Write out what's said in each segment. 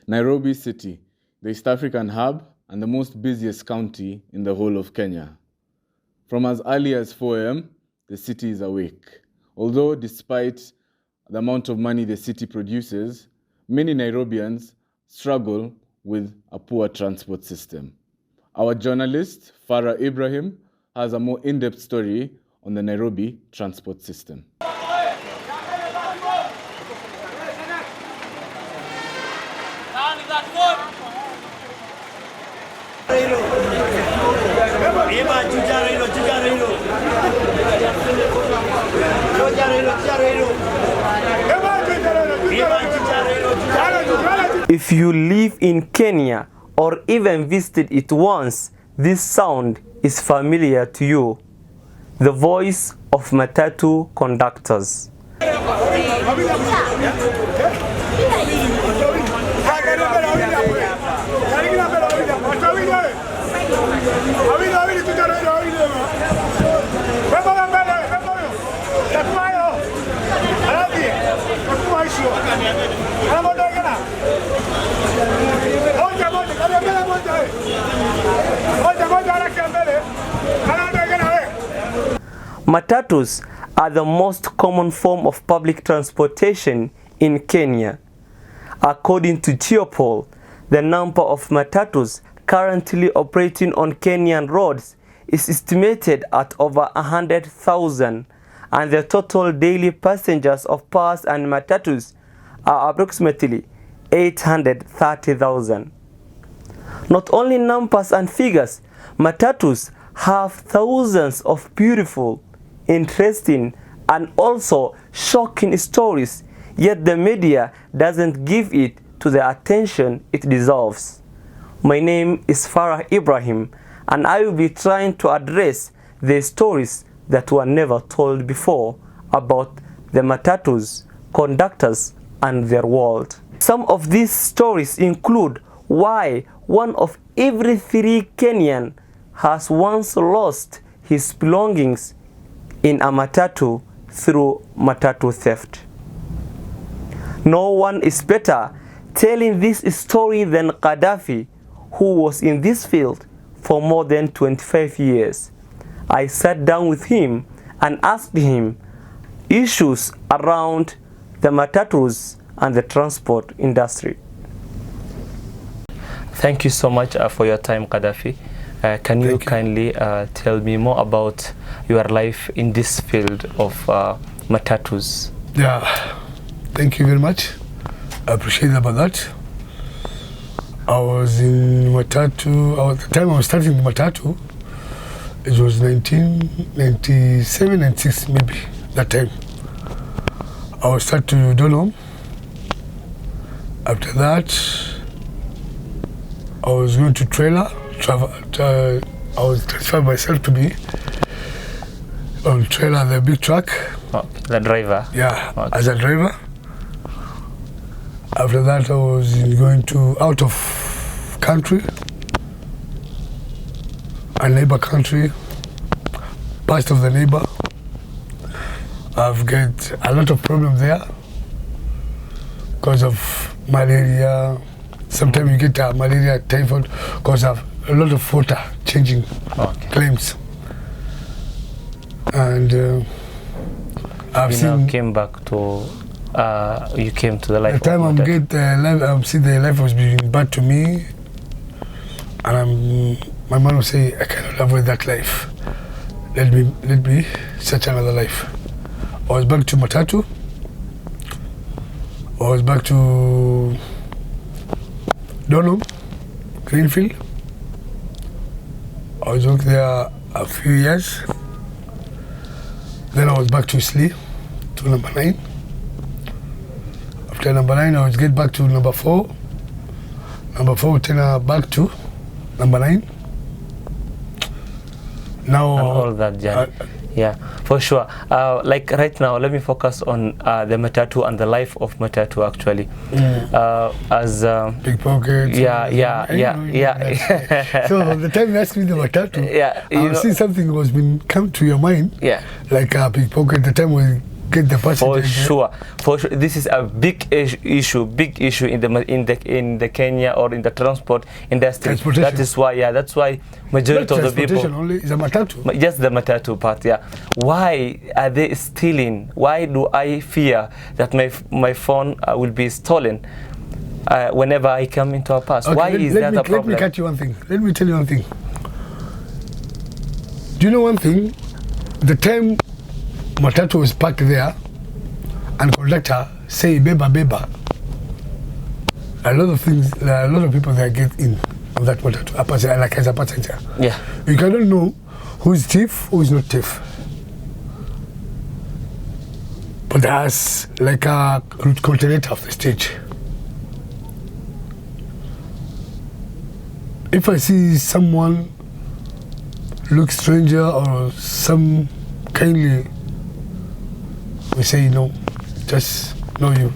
Nairobi City, the East African hub and the most busiest county in the whole of Kenya. From as early as 4 a.m., the city is awake. Although despite the amount of money the city produces, many Nairobians struggle with a poor transport system. Our journalist, Farah Ibrahim, has a more in-depth story on the Nairobi transport system. If you live in Kenya or even visited it once, this sound is familiar to you. The voice of matatu conductors. Matatus are the most common form of public transportation in Kenya. According to Geopol, the number of matatus currently operating on Kenyan roads is estimated at over 100,000, and the total daily passengers of bus and matatus are approximately 830,000. Not only numbers and figures, matatus have thousands of beautiful, interesting, and also shocking stories, yet the media doesn't give it to the attention it deserves. My name is Farah Ibrahim, and I will be trying to address the stories that were never told before about the matatus, conductors, and their world. Some of these stories include why one of every 3 Kenyan has once lost his belongings in a matatu through matatu theft. No one is better telling this story than Gaddafi, who was in this field for more than 25 years. I sat down with him and asked him issues around the matatus and the transport industry. Thank you so much for your time, Gaddafi. Can you kindly tell me more about your life in this field of matatus? Yeah, thank you very much. I appreciate about that. I was in matatu, at the time I was starting matatu, it was 1997, 96 maybe, that time. I was start to Donholm. After that, I was going to trailer. I was transferred myself to be on trailer, the big truck. Oh, the driver? Yeah, okay. As a driver. After that, I was going to out of country, a neighbor country, part of the neighbor. I've got a lot of problems there because of malaria. Sometimes you get malaria, typhoid, because of a lot of water changing claims. And I've seen. Now came back to. You came to the life. The time I'm get life, see the life was being bad to me, and my mom would say, I cannot avoid that life. Let me search another life. I was back to matatu. I was back to Donholm, Greenfield. I was working there a few years. Then I was back to Slee, to number 9. After number 9, I was get back to number 4. Number 4, then back to number 9. Now and all that journey. Yeah, for sure. Like right now, let me focus on the matatu and the life of matatu actually. As pickpockets. Yeah. So the time you asked me the matatu, I see something was been come to your mind. Yeah. Like pickpocket. The time we get the person. For sure. This is a big issue in the Kenya or in the transport industry. That is why, that's why majority of the people. Only is a matatu. Just the matatu part, yeah. Why are they stealing? Why do I fear that my phone will be stolen whenever I come into a pass? Okay, why is that a problem? Let me cut you one thing. Let me tell you one thing. Do you know one thing? The time matatu was parked there and conductor say beba beba, a lot of people that get in on that matatu like as a passenger. Yeah. You cannot know who is thief, who is not thief. But there's like a coordinator of the stage. If I see someone look stranger or some kindly, we say no, just no you.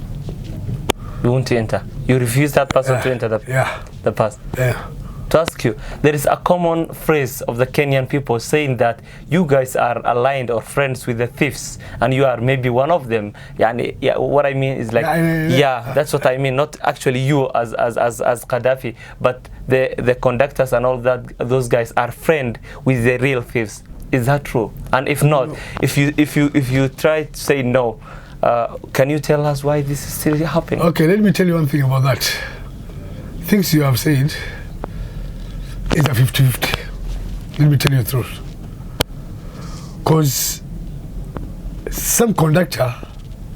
You won't enter. You refuse that person to enter the pass. Yeah. To ask you, there is a common phrase of the Kenyan people saying that you guys are aligned or friends with the thieves, and you are maybe one of them. Yeah, what I mean is like, that's what I mean. Not actually you as Gaddafi, but the conductors and all that. Those guys are friend with the real thieves. Is that true? And if not, if you try to say no, can you tell us why this is still happening? Okay, let me tell you one thing about that. Things you have said is a 50-50. Let me tell you the truth. Because some conductor,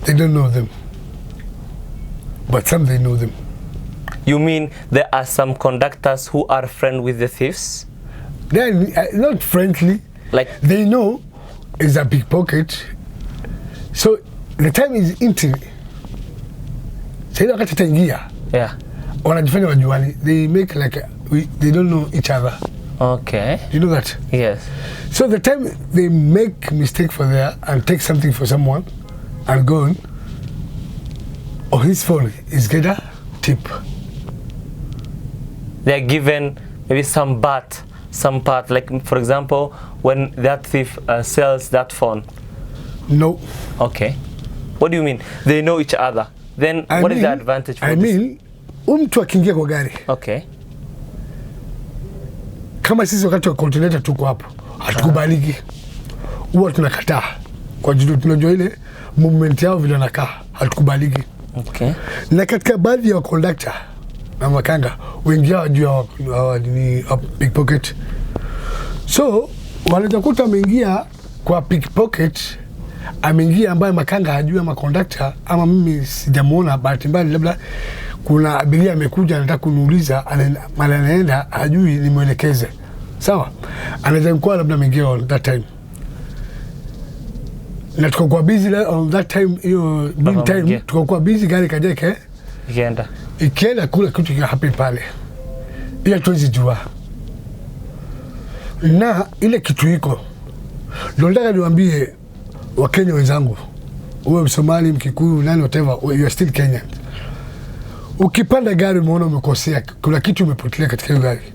they don't know them. But some they know them. You mean there are some conductors who are friends with the thieves? They are not friendly. Like they know it's a pickpocket. So the time is empty. Yeah. They make like they don't know each other. Okay. You know that? Yes. So the time they make mistake for there and take something for someone and go on, or his phone is get a tip. They're given maybe some part, like for example, when that thief sells that phone. No. Okay. What do you mean? They know each other. Then what is the advantage for this? Mtu akiingia kwa gari. Okay. Kama sisi wakati wa continental tuko hapo, hatukubaliki. Huwa tunakataa. Kwa juu tunajua ile movement yao vile nakaa, hatukubaliki. Okay. Na katika baadhi ya conductor na makanga wengi wajua ni pickpocket. So wanaweza kuta ameingia kwa pickpocket, ameingia ambaye makanga hajui ama conductor ama mimi sijamuona, bahati mbaya labda kuna abiria amekuja anataka kuniuliza anaenda hajui nimuelekeze. Sawa? Anaweza kuwa labda ameingia on that time. Na tuko busy on that time, hiyo big time tuko busy, gari kajeke ikienda kula kitu kika happen pale. Ile tuwezi jua. Na ile kitu iko. Ndio nataka niwaambie Wakenya wenzangu, uwe Msomali, Mkikuyu, nani whatever, you are still Kenyan. Ukipanda gari umeona umekosea, kuna kitu umepotelea katika hiyo gari,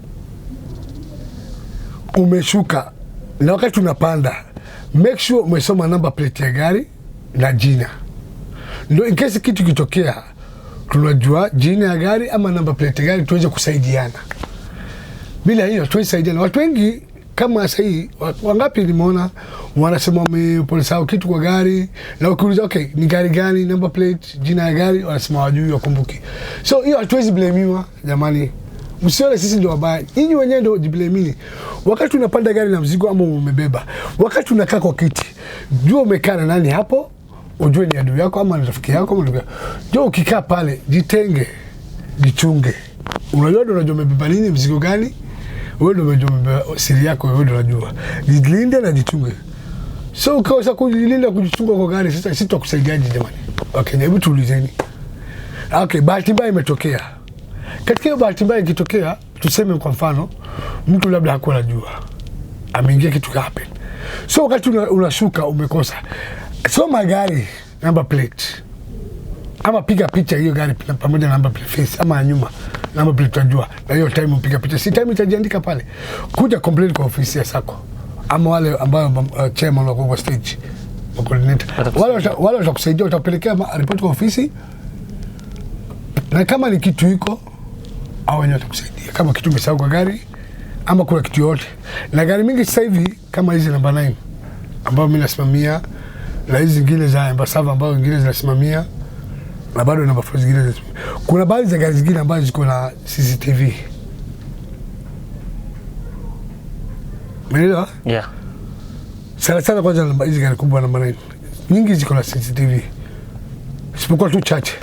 umeshuka, na wakati unapanda make sure umesoma number plate ya gari na jina. Ndio in case kitu kitokea tunajua jina ya gari ama number plate ya gari, tuweze kusaidiana. Bila hiyo tuwezi saidiana. Watu wengi kama sahii wangapi nimeona wanasema wamepolisao kitu kwa gari, na ukiuliza okay ni gari gani, number plate, jina ya gari, wanasema wajui, wakumbuki. So hiyo hatuwezi blamiwa jamani. Msione sisi ndio wabaya. Nyinyi wenyewe ndio jiblamini. Wakati unapanda gari na mzigo ama umebeba, wakati unakaa kwa kiti, jua umekaa na nani hapo, ujue ni adui yako ama ni rafiki yako ama ndugu yako. Jua ukikaa pale, jitenge, jichunge. Unajua umebeba nini, mzigo gani? Wewe ndio umebeba siri yako, wewe ndio unajua. Jilinde na jichunge. So ukaweza kujilinda, kujichunga kwa gari, sasa sisi tutakusaidiaje jamani? Okay, hebu tuulizeni. Okay, bahati mbaya imetokea. Katika hiyo bahati mbaya ikitokea, tuseme kwa mfano, mtu labda hakuwa anajua, ameingia kitu happen. So wakati unashuka umekosa, soma gari number plate, ama piga picha hiyo gari pamoja na number plate face, ama nyuma number plate utajua, na hiyo time upiga picha, si time itajiandika pale. Kuja complain kwa ofisi ya sako, ama wale ambao chairman wako kwa stage, coordinator. Wale watakusaidia, watapelekea report kwa ofisi, na kama ni kitu iko au wenyewe watakusaidia kama kitu umesahau kwa gari ama kuna kitu yote. Na gari mingi sasa hivi kama hizi namba 9 ambao mimi nasimamia, na hizi zingine za Embasava ambao wengine zinasimamia, na bado namba 4 zingine zinasimamia. Kuna baadhi za gari zingine ambazo ziko na CCTV. Umeelewa? Yeah. Sana kwanza hizi gari kubwa namba 9. Nyingi ziko na CCTV. Isipokuwa tu chache.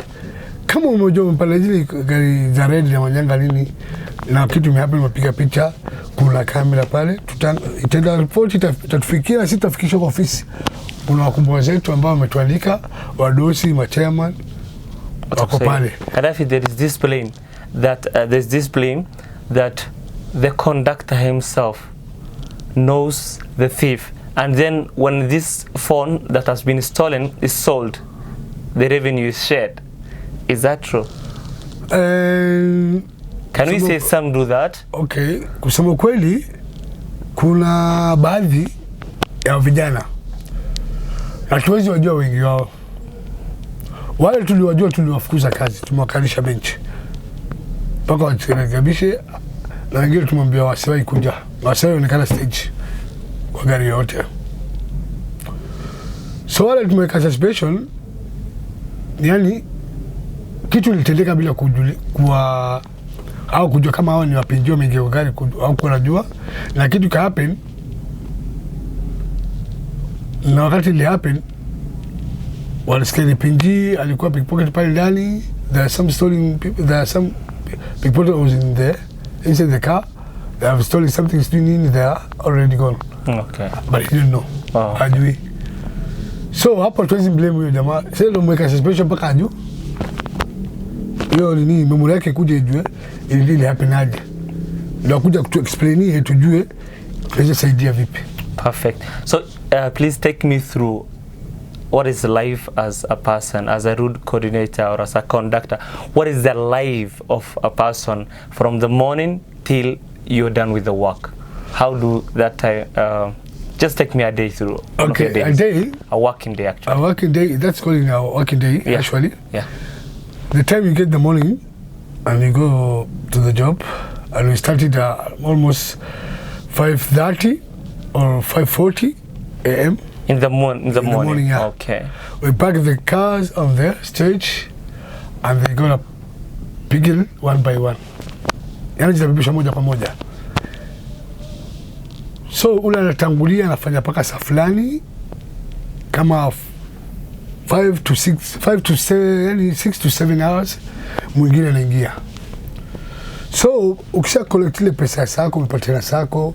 Kama umejua mpale zile gari za red na manyanga nini na kitu imehappen, umepiga picha, kuna kamera pale, itaenda report, itatufikia na sisi tutafikisha kwa ofisi. Kuna wakubwa zetu ambao wametuandika, wadosi, machairman wako pale. Kadafi, there is discipline that the conductor himself knows the thief, and then when this phone that has been stolen is sold, the revenue is shared. Is that true? Can we say some do that? Okay, kusema kweli kuna baadhi ya vijana hatuwezi wajua wengi wao. Wale tuliwajua tuliwafukuza kazi, tumewakalisha bench mpaka wajirekebishe, na wengine tumwambia wasiwahi kuja, wasiwahi onekana stage kwa gari yote. So wale tumeweka suspension, yani kitu litendeka bila kujua au kujua kama hao ni wapinjio wameingia kwa gari au kunajua, na kitu ka happen, na wakati li happen walisikia ni pinji alikuwa pickpocket pale ndani. There are some stolen people, there are some pickpocket was in there inside the car. They have stolen something in there, already gone. Okay. But he didn't know. Hajui. So hapo tuwezi blame huyo jamaa. Sasa ndo mweka suspension mpaka ajue. Hiyo ni memory yake kuja ijue ili happen aje. Ndio kuja kutu explain tujue tunaweza saidia vipi. Perfect. So please take me through what is life as a person, as a route coordinator or as a conductor. What is the life of a person from the morning till you're done with the work? How do that just take me a day through. Okay, a day? A working day, actually. A working day, that's called a working day, yeah. Actually. Yeah. The time you get in the morning and you go to the job, and we started almost 5:30 or 5:40 a.m. In the morning, yeah. Okay. We park the cars on the stage and they're gonna pick it one by one. Yani jitabibisha moja kwa moja. So ule anatangulia anafanya paka saa fulani kama 5 to 7 hours, mwingine anaingia. So ukisha collect ile pesa yako, umepatana sako,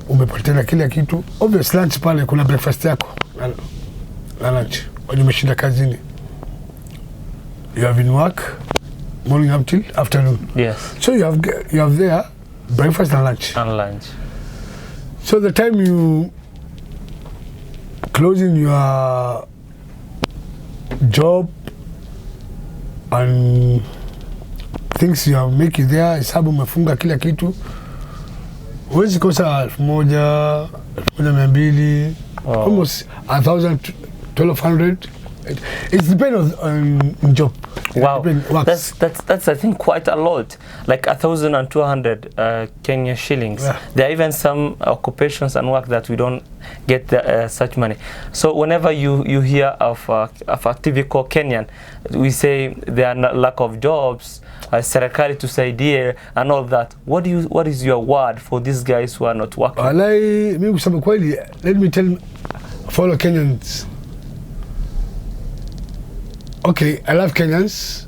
umepatana kila kitu. Obvious lunch pale kuna breakfast yako na lunch. Wajua umeshinda kazini. You have in work morning up till afternoon. Yes. So you have there breakfast and lunch. And lunch. So the time you closing your job and things you are making there, hesabu umefunga kila kitu, huwezi kosa 1,000, 1,200, almost 1,000, 1,200. It depends on job. Wow, that's I think quite a lot, like 1,200 Kenya shillings. Yeah. There are even some occupations and work that we don't get such money. So whenever you hear of a typical Kenyan, we say there are lack of jobs, serikali tusaidie and all that. What is your word for these guys who are not working? Mimi kusema kweli, let me tell fellow Kenyans. Okay, I love Kenyans.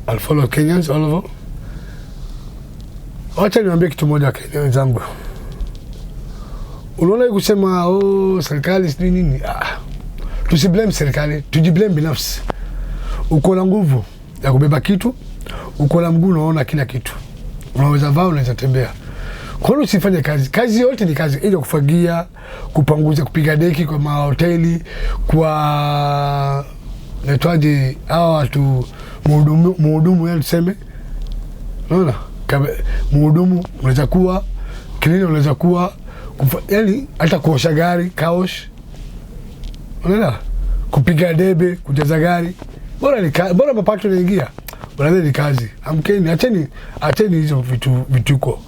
I'll follow Kenyans all over. Wacha niwaambie kitu moja Kenya wenzangu. Unaona kusema serikali si nini? Tusiblame serikali, tujiblame binafsi. Uko na nguvu ya kubeba kitu, uko na mguu unaona kila kitu. Unaweza vaa, unaweza tembea. Kwa nini usifanye kazi? Kazi yote ni kazi. Ile kufagia, kupanguza, kupiga deki kwa mahoteli, kwa netwaje hawa watu muhudumu yani tuseme. Unaona? Muhudumu unaweza kuwa, cleaner unaweza kuwa, yani hata kuosha gari, kaosh. Unaelewa? Kupiga debe, kujaza gari. Bora mapato yanaingia. Bora ni kazi. Amkeni, acheni hizo vituko.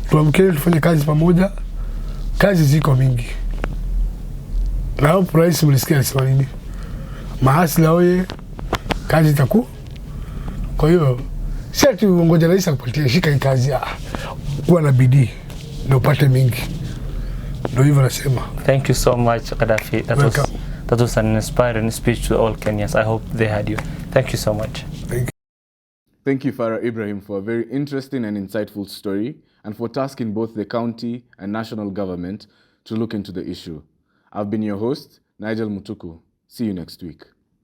Tuamkeni tufanye kazi pamoja. Kazi ziko mingi. Na hapo rais mlisikia alisema nini? Mahasla oye, kazi itaku. Kwa hiyo si ati ngoja rais akupatie shika hii kazi. Kuwa na bidii ndio upate mingi. Ndio hivyo nasema. Thank you so much, Gaddafi. That was an inspiring speech to all Kenyans. I hope they heard you. Thank you so much. Thank you, Farah Ibrahim, for a very interesting and insightful story, and for tasking both the county and national government to look into the issue. I've been your host, Nigel Mutuku. See you next week.